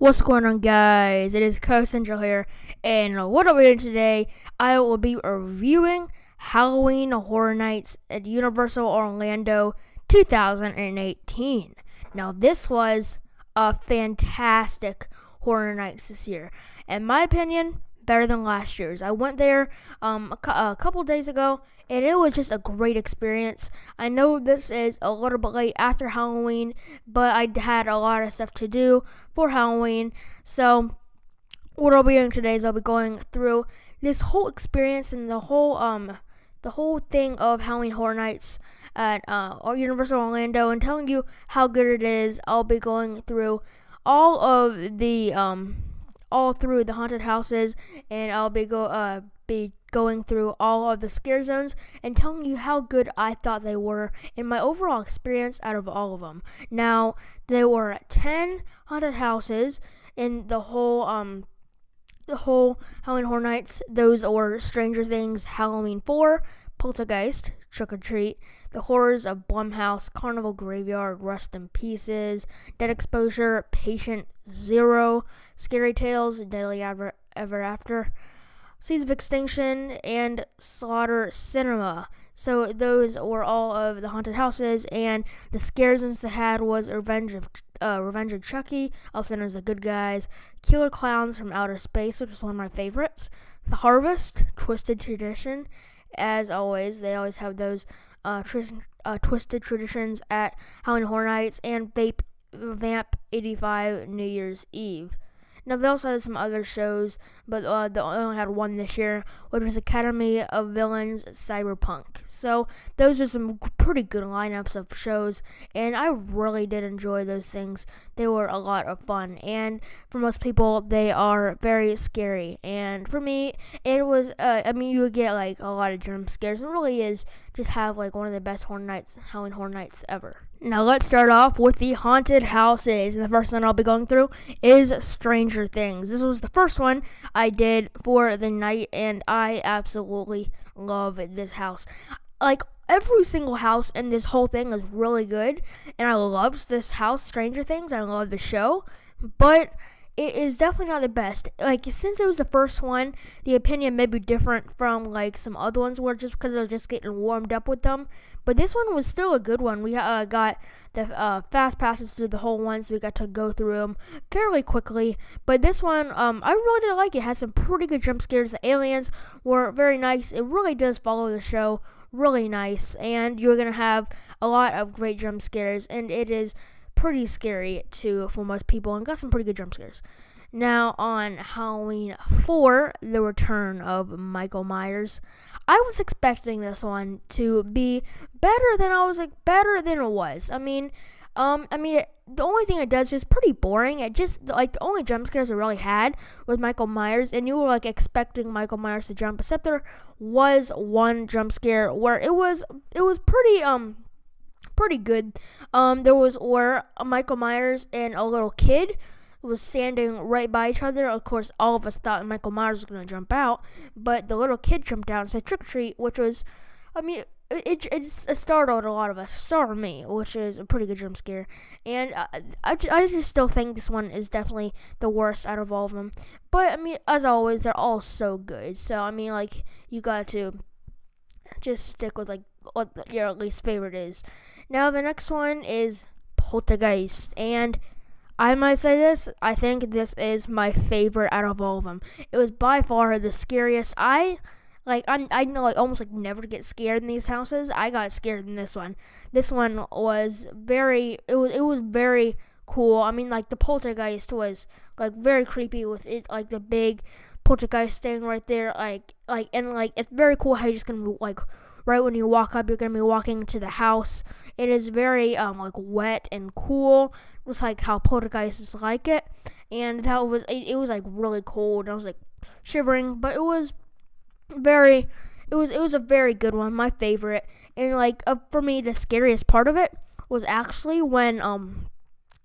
What's going on, guys? It is Central here, and what are we doing today? I will be reviewing Halloween Horror Nights at Universal Orlando 2018. Now, this was a fantastic Horror Nights this year. In my opinion, better than last year's. I went there a couple days ago, and it was just a great experience. I know this is a little bit late after Halloween, but I had a lot of stuff to do for Halloween. So what I'll be doing today is I'll be going through this whole experience and the whole thing of Halloween Horror Nights at Universal Orlando and telling you how good it is. I'll be going through all through the haunted houses, and I'll be going through all of the scare zones and telling you how good I thought they were in my overall experience out of all of them. Now, there were 10 haunted houses in the whole Halloween Horror Nights. Those were Stranger Things, Halloween 4, Poltergeist, Trick or Treat, The Horrors of Blumhouse, Carnival Graveyard, Rust in Pieces, Dead Exposure, Patient Zero, Scary Tales, Deadly Ever After, Seeds of Extinction, and Slaughter Cinema. So those were all of the haunted houses, and the scare zones they had was Revenge of Chucky, also known as The Good Guys, Killer Clowns from Outer Space, which is one of my favorites, The Harvest, Twisted Tradition. As always, they always have those Twisted Traditions at Halloween Horror Nights, and Vamp 85 New Year's Eve. Now, they also had some other shows, but they only had one this year, which was Academy of Villains Cyberpunk. So those are some pretty good lineups of shows, and I really did enjoy those things. They were a lot of fun, and for most people, they are very scary. And for me, it was, you would get like a lot of jump scares. It really is just have like one of the best Halloween Horror Nights ever. Now, let's start off with the haunted houses, and the first one I'll be going through is Stranger Things. This was the first one I did for the night, and I absolutely love this house. Like, every single house in this whole thing is really good, and I loved this house, Stranger Things. I love the show, but it is definitely not the best. Like, since it was the first one, the opinion may be different from like some other ones were just because I was just getting warmed up with them. But this one was still a good one. We got the fast passes through the whole one, so we got to go through them fairly quickly. But this one, I really did like it. It had some pretty good jump scares. The aliens were very nice. It really does follow the show really nice, and you're gonna have a lot of great jump scares, and it is pretty scary too for most people, and got some pretty good jump scares. Now, on Halloween 4, the return of Michael Myers, I was expecting this one to be better than it was. The only thing it does is pretty boring. It just, like, the only jump scares it really had was Michael Myers, and you were like expecting Michael Myers to jump, except there was one jump scare where it was pretty good. There was where Michael Myers and a little kid was standing right by each other. Of course, all of us thought Michael Myers was going to jump out, but the little kid jumped out and said trick or treat, which was, it startled a lot of us. Startled me, which is a pretty good jump scare. And I just still think this one is definitely the worst out of all of them. But, as always, they're all so good. So, you got to just stick with, what your least favorite is. Now, the next one is Poltergeist, and I might say this, I think this is my favorite out of all of them. It was by far the scariest. I almost never get scared in these houses. I got scared in this one. This one was very cool. The Poltergeist was very creepy with it, the big Poltergeist staying right there, it's very cool how you're just gonna be right when you walk up, you're going to be walking into the house. It is very, wet and cool. It was how Poltergeist is like it. And it was, really cold. I was, shivering. But it was it was a very good one. My favorite. And, for me, the scariest part of it was actually when,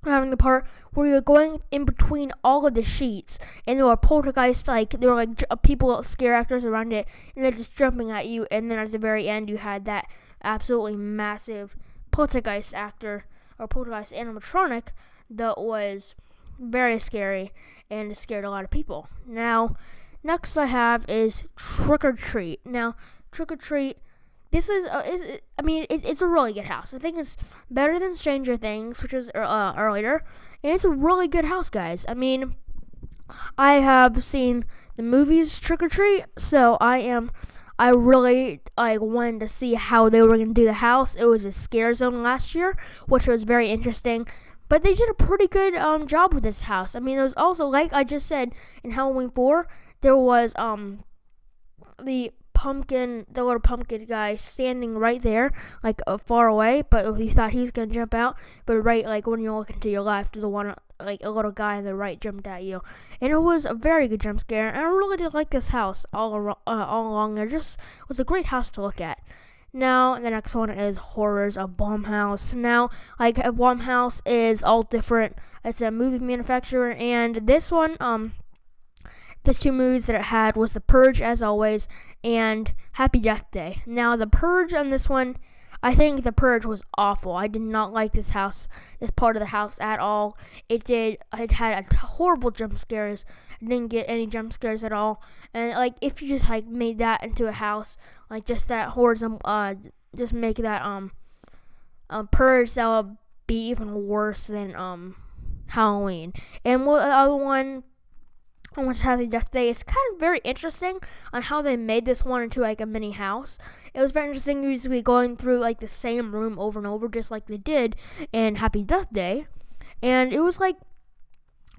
having the part where you're going in between all of the sheets, and there were poltergeists, there were people, scare actors around it, and they're just jumping at you, and then at the very end you had that absolutely massive poltergeist actor or poltergeist animatronic that was very scary, and it scared a lot of people. Now, next I have is Trick or Treat. Now, Trick or Treat. This it's a really good house. I think it's better than Stranger Things, which was earlier, and it's a really good house, guys. I mean, I have seen the movies Trick or Treat, so I really wanted to see how they were going to do the house. It was a scare zone last year, which was very interesting. But they did a pretty good job with this house. I mean, there was also, like I just said, in Halloween 4, there was the little pumpkin guy standing right there, far away. But you thought he was going to jump out. But right, when you're looking to your left, the one a little guy on the right jumped at you, and it was a very good jump scare. And I really did like this house all along. It just was a great house to look at. Now the next one is Horrors of Blumhouse. Now, Blumhouse is all different. It's a movie manufacturer, and this one, the two movies that it had was The Purge, as always, and Happy Death Day. Now, The Purge on this one, I think The Purge was awful. I did not like this part of the house at all. It had horrible jump scares. I didn't get any jump scares at all. And if you just made that into a house, just that horrors, just make that Purge, that would be even worse than Halloween. And the other one, Almost Happy Death Day, is kind of very interesting on how they made this one into a mini house. It was very interesting usually going through the same room over and over, just like they did in Happy Death Day. And it was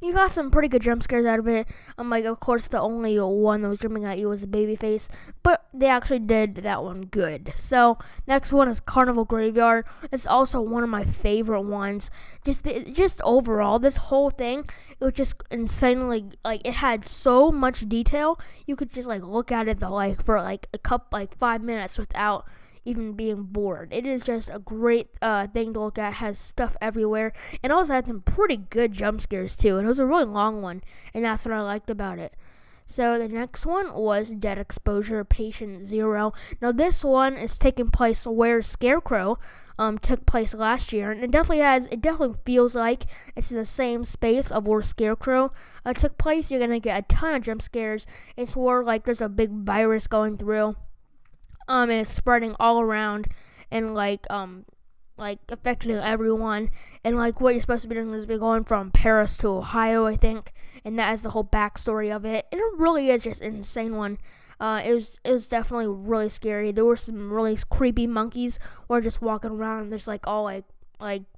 you got some pretty good jump scares out of it. Of course, the only one that was jumping at you was the baby face, but they actually did that one good. So, next one is Carnival Graveyard. It's also one of my favorite ones. Just overall, this whole thing, it was just insanely, it had so much detail. You could just, look at it, for, a couple, 5 minutes without even being bored. It is just a great thing to look at. It has stuff everywhere, and also had some pretty good jump scares too, and it was a really long one, and that's what I liked about it. So the next one was Dead Exposure Patient Zero. Now this one is taking place where Scarecrow took place last year, and it definitely feels like it's in the same space of where Scarecrow took place. You're gonna get a ton of jump scares. It's where there's a big virus going through. And it's spreading all around, and affecting everyone. And what you're supposed to be doing is be going from Paris to Ohio, I think, and that is the whole backstory of it. And it really is just an insane one. It was definitely really scary. There were some really creepy monkeys who were just walking around, and there's all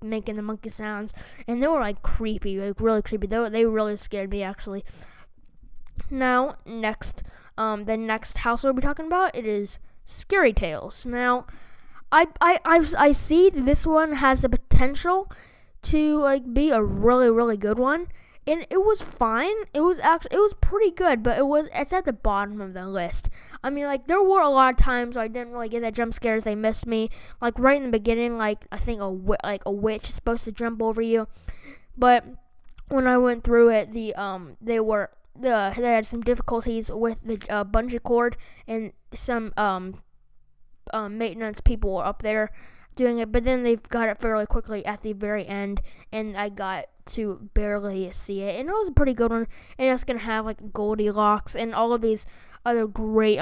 making the monkey sounds, and they were creepy, really creepy. They really scared me actually. Now the next house we'll be talking about, it is Scary Tales. Now, I see that this one has the potential to be a really, really good one, and it was fine. It was pretty good, but it's at the bottom of the list. I mean, there were a lot of times where I didn't really get that jump scares. They missed me, right in the beginning. I think a witch is supposed to jump over you, but when I went through it, they had some difficulties with the bungee cord, and some maintenance people were up there doing it, but then they got it fairly quickly at the very end, and I got to barely see it, and it was a pretty good one. And it's gonna have Goldilocks and all of these other great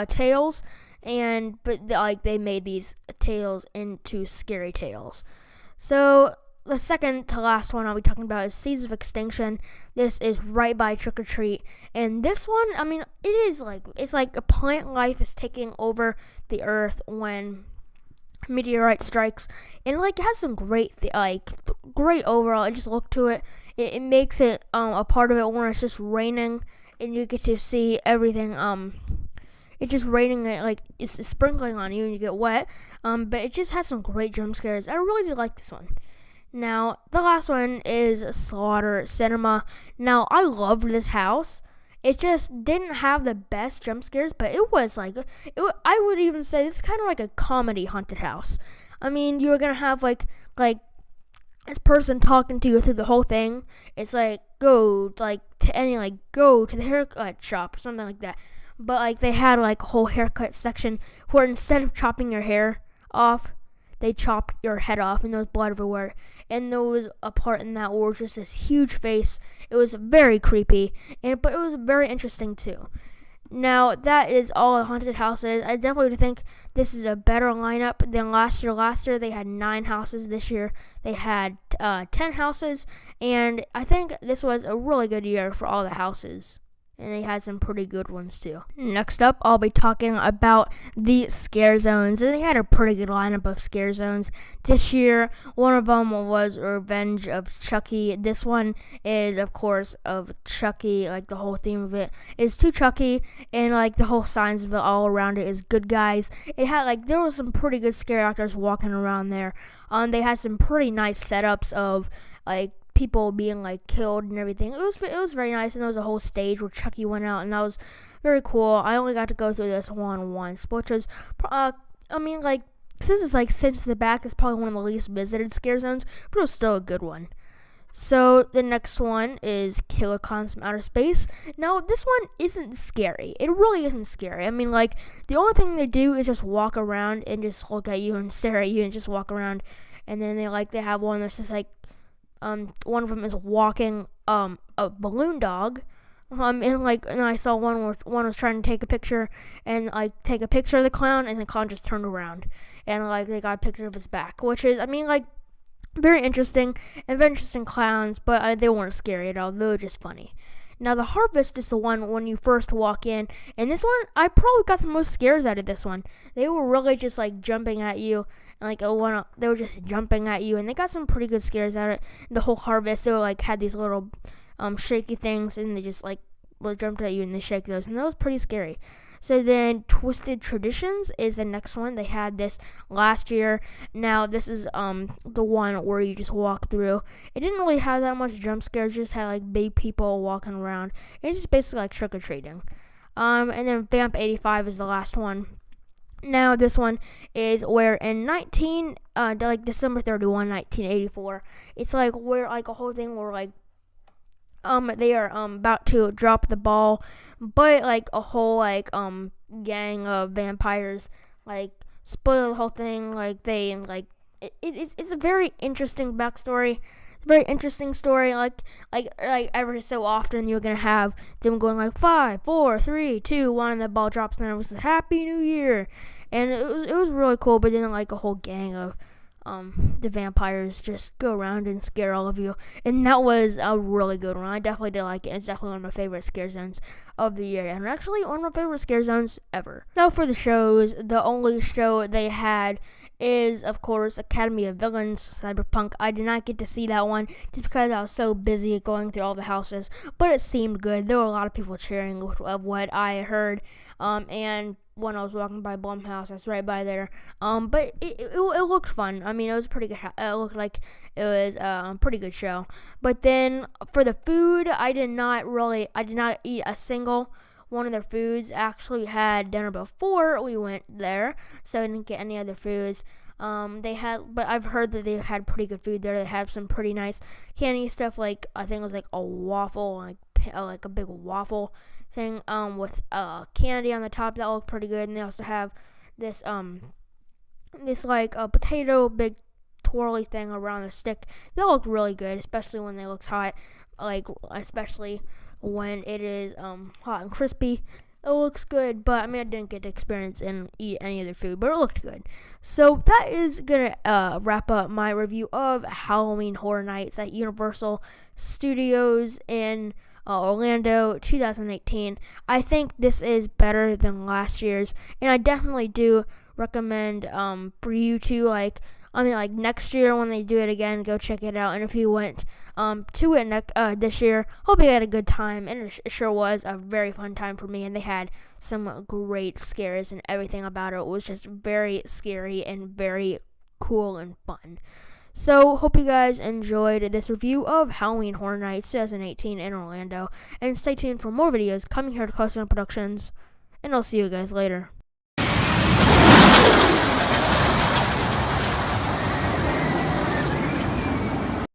tales, but they made these tales into Scary Tales. So the second to last one I'll be talking about is Seeds of Extinction. This is right by Trick or Treat, and this one, I mean, it is it's a plant life is taking over the earth when meteorite strikes, and it has some great great overall. I just look to it. It makes it a part of it when it's just raining, and you get to see everything. It's just raining, it's sprinkling on you, and you get wet. But it just has some great jump scares. I really do like this one. Now, the last one is Slaughter Cinema. Now, I loved this house. It just didn't have the best jump scares, but it was I would even say this is kind of like a comedy haunted house. I mean, you were gonna have this person talking to you through the whole thing. It's go to the haircut shop or something like that. But they had a whole haircut section where instead of chopping your hair off, they chopped your head off, and there was blood everywhere. And there was a part in that where it was just this huge face. It was very creepy, but it was very interesting too. Now, that is all the haunted houses. I definitely think this is a better lineup than last year. Last year, they had 9 houses. This year, they had 10 houses. And I think this was a really good year for all the houses. And they had some pretty good ones too. Next up, I'll be talking about the scare zones. And they had a pretty good lineup of scare zones this year. One of them was Revenge of Chucky. This one is, of course, of Chucky. Like, the whole theme of it is to Chucky. And, like, the whole signs of it all around it is good guys. It had, like, there was some pretty good scare actors walking around there. They had some pretty nice setups of, like, people being like killed and everything. It was very nice, and there was a whole stage where Chucky went out, and that was very cool. I only got to go through this one once, which was like, since the back is probably one of the least visited scare zones, but it was still a good one. So the next one is Killer Clowns from Outer Space. Now, this one isn't scary. It really isn't scary. I mean, like, the only thing they do is just walk around and just look at you and stare at you and just walk around. And then they have one that's just like, one of them is walking a balloon dog, and I saw one where one was trying to take a picture take a picture of the clown, and the clown just turned around, and they got a picture of his back, which is very interesting clowns, but they weren't scary at all. They were just funny. Now, the Harvest is the one when you first walk in, and this one, I probably got the most scares out of this one. They were really just, jumping at you, and, they were just jumping at you, and they got some pretty good scares out of it. The whole Harvest, they were, had these little, shaky things, and they just, jumped at you, and they shake those, and that was pretty scary. So then Twisted Traditions is the next one. They had this last year. Now, this is the one where you just walk through. It didn't really have that much jump scares. Just had big people walking around. It's just basically like trick-or-treating. And then Vamp 85 is the last one. Now, this one is where in December 31, 1984, it's where a whole thing where they are about to drop the ball, but a whole gang of vampires spoil the whole thing. It's a very interesting backstory. It's a very interesting story. Every so often you're gonna have them going 5, 4, 3, 2, 1, and the ball drops, and it says Happy New Year, and it was really cool. But then a whole gang of the vampires just go around and scare all of you, and that was a really good one. I definitely did like it. It's definitely one of my favorite scare zones of the year, and actually one of my favorite scare zones ever. Now, for the shows, the only show they had is, of course, Academy of Villains Cyberpunk. I did not get to see that one just because I was so busy going through all the houses, but it seemed good. There were a lot of people cheering of what I heard, and when I was walking by Blumhouse, that's right by there. But it looked fun. I mean, it was pretty good. It looked like it was a pretty good show. But then for the food, I did not eat a single one of their foods. Actually, we had dinner before we went there, so I didn't get any other foods. But I've heard that they had pretty good food there. They have some pretty nice candy stuff, I think it was a waffle, a big waffle thing with candy on the top that looked pretty good. And they also have this a potato big twirly thing around the stick that looked really good, especially when they look hot, especially when it is hot and crispy. It looks good, but I didn't get to experience and eat any other food, but it looked good. So that is gonna wrap up my review of Halloween Horror Nights at Universal Studios in Orlando 2018. I think this is better than last year's, and I definitely do recommend for you to next year when they do it again, go check it out. And if you went to it this year, hope you had a good time, and it sure was a very fun time for me. And they had some great scares, and everything about it was just very scary and very cool and fun. So, hope you guys enjoyed this review of Halloween Horror Nights 2018 in Orlando. And stay tuned for more videos coming here to Close Productions. And I'll see you guys later.